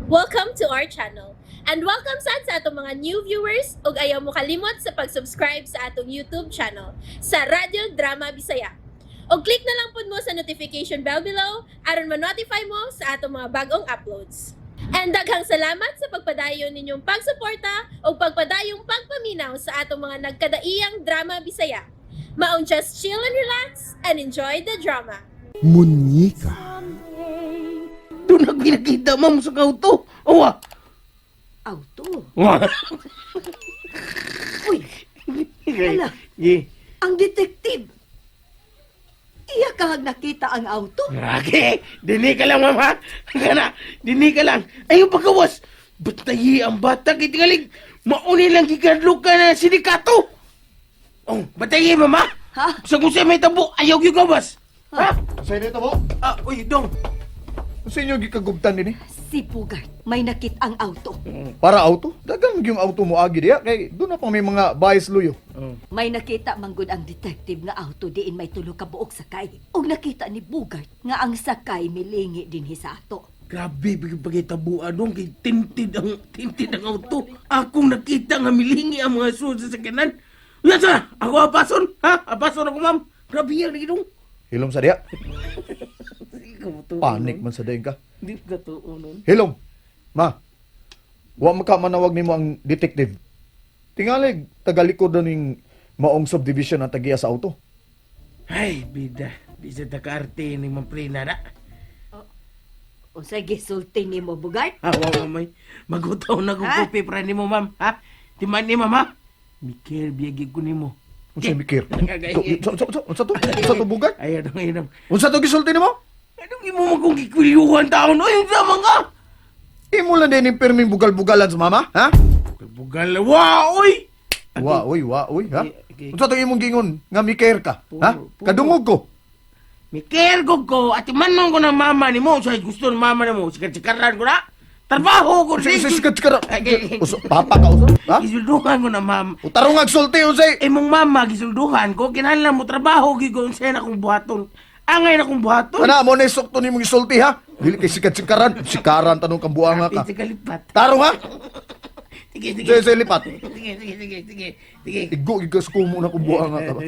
Welcome to our channel. And welcome sa atong mga new viewers ug ayaw mo kalimot sa pag-subscribe sa atong YouTube channel sa Radio Drama Bisaya. O click na lang pud mo sa notification bell below aron ma-notify mo sa atong mga bagong uploads. And daghang salamat sa pagpadayon ninyong pagsuporta o pagpadayong pagpaminaw sa atong mga nagkadaiyang Drama Bisaya. Maong just chill and relax and enjoy the drama. Munyika. Doon na pinakita, ma'am, sa auto. Awa! Auto? Awa! Uy, hala, Ye. ang detective. Iya ka nakita ang auto? Okay, dini ka lang, ma'am, ha? Kana, dini ka lang. Ayaw pagkawas. Batayi ang bata, kitingalig. Mauni lang kikadlo ka na sindikato. Oh, batayi, ma'am, ha? Ha? Sa kung siya may tabo, ayaw yung gawas. Ha? Sa inyo ito mo? Uy, dong. Sa inyo gikagubtan din eh. Si Bugart, may nakit ang auto. Para auto? Dagang yung auto mo agi diya. Kay doon na pang may mga bias luyo. May nakita manggod ang detective nga auto diin may tulo ka buok sakay. Og nakita ni Bugart nga ang sakay milingi din sa ato. Grabe, pagkitabuan dong, kay tintid ang auto. Akong nakita nga milingi ang mga susa sa kanan. Yan sa, ako apason, ha? Apason ako, ma'am. Grabe yan, lagi dong. Hilom sa diya. Panik man sa dayon ka. Hindi ka to, nun. Hilom. Ma. Wa man ka manawag nimo ang detective. Tingalig tagalikod na ning maong subdivision ang tagiya sa auto. Ay, bida. Di sa takaarte ni Mamprina na. Unsay gisulti nimo Bugart? Wow, may. Magutaw na kung Ha? kopi para ni mo, ma'am. Ha? Timan ni ma'am, ha? Mikir, biyagig ko ni mo. Unsa mikir? Gagay. Unsa to? Unsa to bugat? Ay, anong inam. Unsa to gisulti nimo? Anong imo magkong kikwiliuhan taon? Ay, yung sama ka! Imo lang din yung perming bugal-bugalan sa mama, ha? Bugal, wow, oy! Wa oy, ha? Okay. Unsa to imong gingon nga mikir ka? Ha? Puro. Kadungog ko. Mikir ko, at manong ko ng mama ni mo. So, gusto ng mama ni mo. Sikat-sikaran ko na. Trabaho ko. Sikat. Okay. Papa ka uso? Ha? Gisulduhan ko na mama. Utarong agsulti unsay. Mong mama, gisulduhan ko. Kinahanglan mo trabaho. Gigon siya na kong buhaton. Angay na kong buhaton. Ana mo na isokto ni mong isulti ha? Dili kay sikat-sikaran. Sikaran tanong kang buanga ka. Sige, kalipat. Tarong ha? Sige, sige. Sige, sige, lipat. Sige. Sige. Igo, igas ko muna kung buanga ka ba?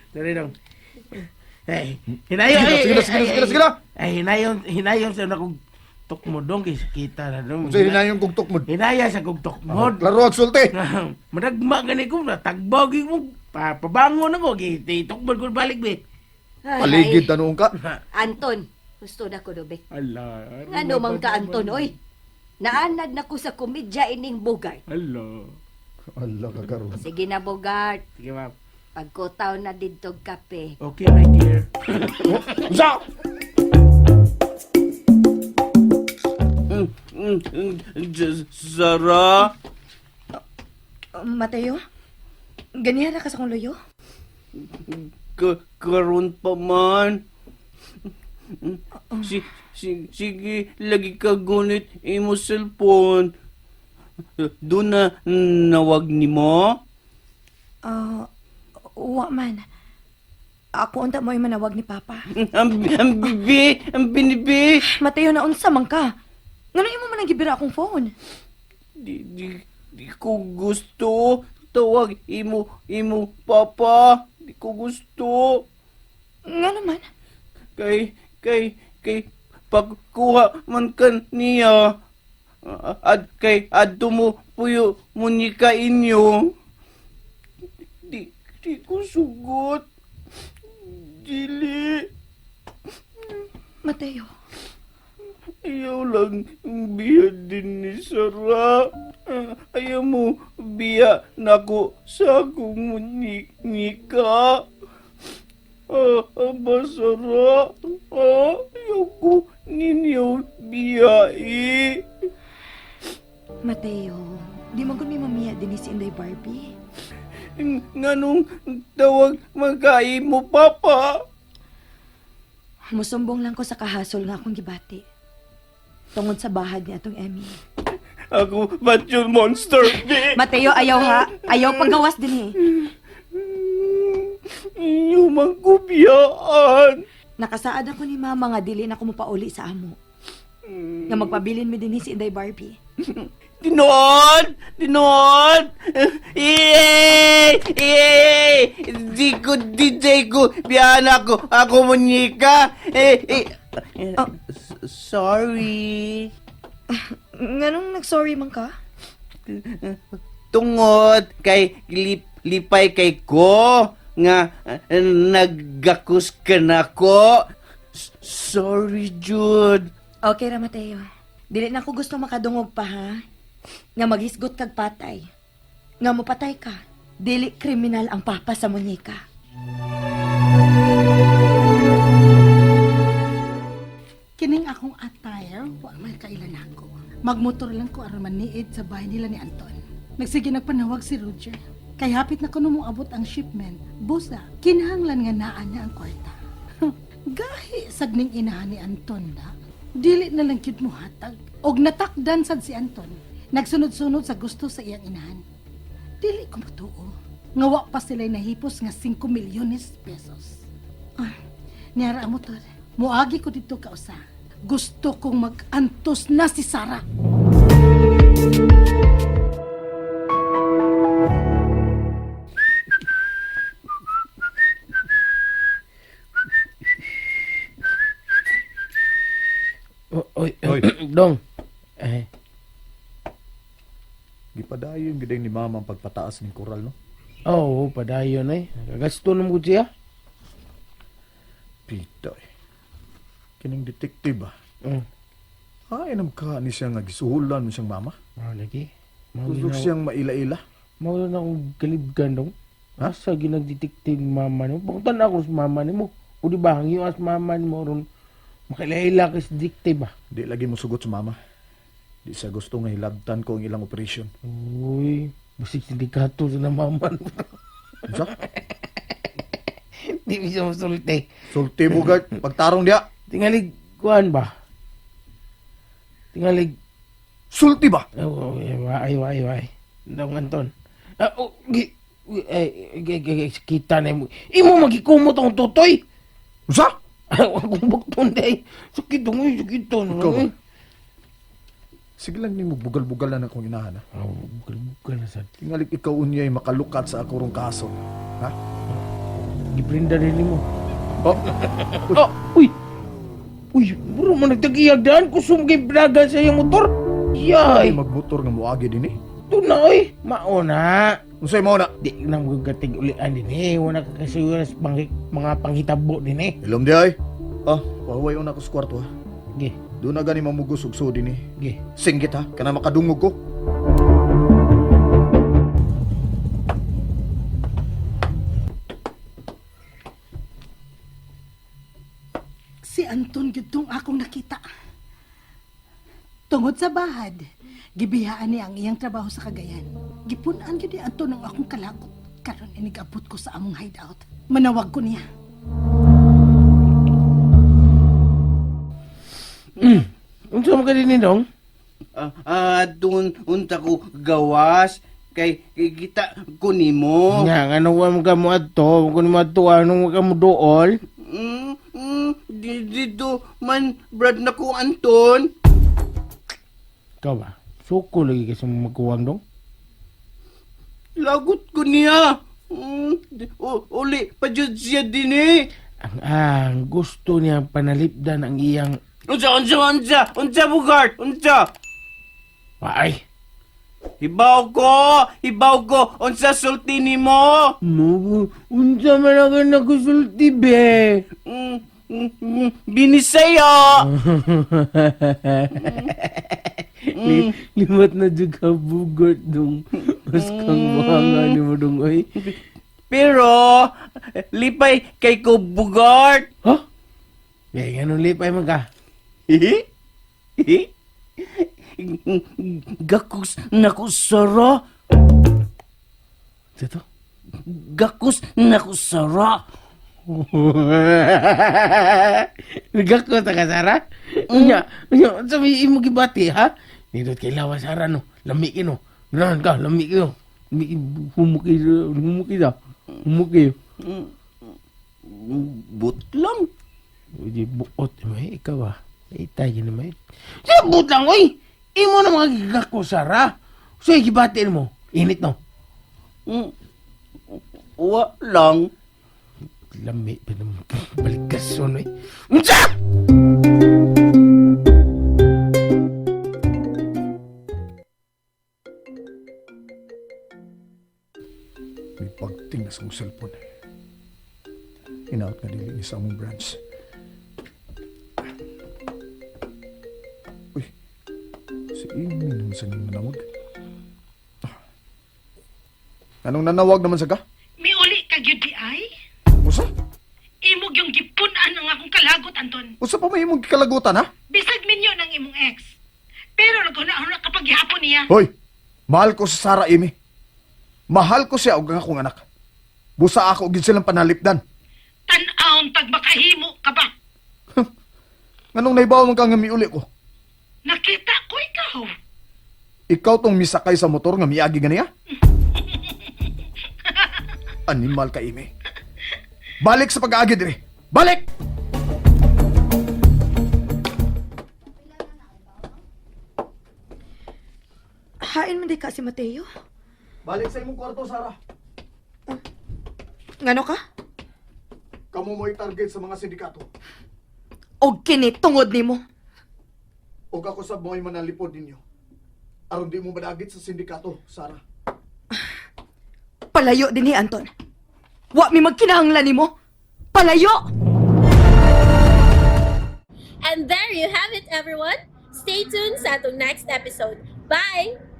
Sorry dong. Ay, hinayon. Sige na. Ay, hinayon sa nakong tukmo dong. Kita na dong. Sige, hinayong kugtok mo. Hinaya sa kong tukmo. Laro agsulti. Madagma gani ko na tagbagi mo. Pabangon ako. Tukmo ko balik be. Paligid tanong ka. Anton, gusto na ko dobe. Ala. Ngano man ka Anton oy? Naanad na ko sa komedya ining Bugart. Ala. Allah ka karon. Sige na Bugart, Sige ma'am. pagkutaw na didtog kape. Okay, my dear. Usa! Sarah? Mateo? Ganihan na ka sa kong loyo? Karon pa man. Sige, lagi ka gunit imo cellphone. Doon na nawag ni mo? Wa man. Ako unta mo yung manawag ni Papa. Ang binibi. Mateo, na unsa man ka? Ngano imo man ang gibira akong phone? Di ko gusto. Tawag imo papa. Di ko gusto. Ngano man? Kay pagkuha man kan niya. At kay adto mo puyo munika inyo. Di ko sugot. Dili. Mateo, Ayaw lang biya din ni Sarah. Ayaw mo biya nako sa akong munika. Aba Sarah. Ayaw ko ninyo biya Mateo, di man gud mi mamiya din si Inday Barbie. Nganong tawag magkain mo, Papa? Musumbong lang ko sa kahasol nga akong gibati. Tungod sa bahad ni atong Emmy. Ako, ba't yung monster? Mateo, ayaw ha. Ayaw paggawas din eh. Inyo mang kubiyaan. Nakasaad ako ni Mama nga dili na ko mopauli sa amo. Nga magpabilin mi din si Inday Barbie. Tinon! Tinon! DJ ko, biyan ako munyika. Sorry. Nganong nag-sorry man ka? Tungod kay lipay kay ko nga naggakus ka na ko. Sorry, Jude. Okay ra, Mateo. Dili na ako gusto makadungog pa, ha? Nga maghisgot kag patay. Nga mo patay ka. Dili kriminal ang papa sa munyeka. Kining akong attire, wa may kailan ako. Magmotor lang ko aron maniid sa bahay nila ni Anton. Nagsige nagpanawag si Roger. Kay hapit na kuno mo abot ang shipment. Busa, kinahanglan nga naa niya ang kwarta. Gahi sagning inahan ni Anton da. Dili na lang kyud mo hatag. Og natakdan sad si Anton. Nagsunod-sunod sa gusto sa iyang inahan. Dili ko matuo. Nga wa pa sila'y nahipos nga 5 milyones pesos. Niyara ang motor. Muagi ko dito kausa. Gusto kong mag-antos na si Sarah. Oy, Oy. Dong. Eh, Gipadayon gid ni mama ang pagpataas ning koral, no? oo, padayon eh. Gasto naman ko siya. Pita eh. Kining detective ba? Mm. Ay, nam ka ni siya nga gisuhulan mo siyang mama. Mao lagi. Gusto siyang maila-ila. Mao na akong kalibgan dong. Ha? Asa ginagdetektive mama ni mo? Pagtan ako sa mama ni mo. O di ba, ang iyo as mama ni mo ron makailaila ka sa detective ba? Di lagi mo sugot sa mama. Di siya gusto nga hilabtan ko ang ilang operasyon. Uy, basig sindikato sa na mama. Unsa? Di siya masulti. Sulti Bugart, pagtarong diya. Tingalig, kuhan ba? Tingalig, Sulti ba? ay. Dong Anton. Kita na mo. Imo magikumot ang tutoy. Unsa? Akong bukton day. Sakit dong, sakit dong. Ikaw ba? Sige lang ni mo bugal-bugal na akong inahan, ha? Oh, bugal na sad. Tingalig ikaw unyay makalukat sa akurong kaso. Ha? Gibrinda rin mo. Oh, Uy! Uy, bro, man nagtagiyagdaan ko sumgay braga sa iyong motor. ay Yay! magmotor nga moagi din eh. Ito na, oy! Mauna! Unsay mo na? Di na magating ulian din eh. Wala ka kasi mga panghitabo din eh. Ilom di ay. Paway una ko sa kwarto, ha? Ge, Doon na gani mamugos ug sudi ni. ge. Singgit, ha? Kana makadungog ko. Si Anton gitong akong nakita. Tungod sa bahad, gibihaan niya ang iyang trabaho sa Cagayan. Gipunan gyud ni Anton ang akong kalakot. Karon inigabot ko sa among hideout. Manawag ko niya. Unsa man ka din dong? Doon unta ko gawas kay kita ko nimo. Nga, ano mo ka mo ato? Kung mo ato, anong ka mo dool? Dito man brad na ko Anton. Ikaw ba? Suko lagi kasi magkuwang dong? Lagot ko niya. Uli pa jud siya din eh. Ang gusto niya panalipdan ang iyang... Unsa Bugart, unsa? Ay! Hibaw ko, unsa sulti nimo? Mo, unsa man ako nagusulti be? Binisayo. Limat na dyan ka bugot dong. Mas kang mahanga ni mo dong ay. Pero lipay kay ko Bugart. Ha? Kaya ganun lipay man ka. Gakus naku sara. Sa to? Gakus naku sara. Nagako sa kasara? Unya, sabi imo gibati ha? Nindot kay lawa sara no. Lami no. Ganahan ka, lami no. Humuki da. Humuki. Butlang. Uy, buot mo ikaw ah. Ay, tayo naman. Sabot lang, oy! Imo na mga gigak ko, Sara. So, gibatin mo. Init, no? Wa lang. Lami pa naman. Balikason, eh. Unsa! May pagting na sa mong cellphone. Hinaot nga dili ni sa among branch. Uy, si Amy naman sa niyong nanawag. Anong nanawag naman sa ka? May uli ka gyud di ay? Usa? Imog yung gipunan ang akong kalagot, Anton. Usa pa may imong kalagutan, ha? Bisag minyo ng imong ex. Pero naguna-una kapag gihapon niya. Hoy, mahal ko si Sarah, Amy. Mahal ko siya og ang akong anak. Busa ako og silang panalipdan. Tan-aon tag makahimo ka ba? Nganong naibaw man ka nga miuli ko? Nakita ko ikaw. Ikaw tong misakay sa motor nga miagi ganiya? Animal ka, Amy. Balik sa pag-aagi dire. Balik! Hain man di ka si Mateo. Balik sa imong kwarto, Sarah. Ngano ka? Kamu mo i-target sa mga sindikato. Og kini tungod nimo. O ako sa mo'y manalipod ninyo. Aron di mo madagit sa sindikato, Sarah. Palayo din ni Anton. Wa mi magkinahanglan nimo. Palayo! And there you have it, everyone. Stay tuned sa atong next episode. Bye!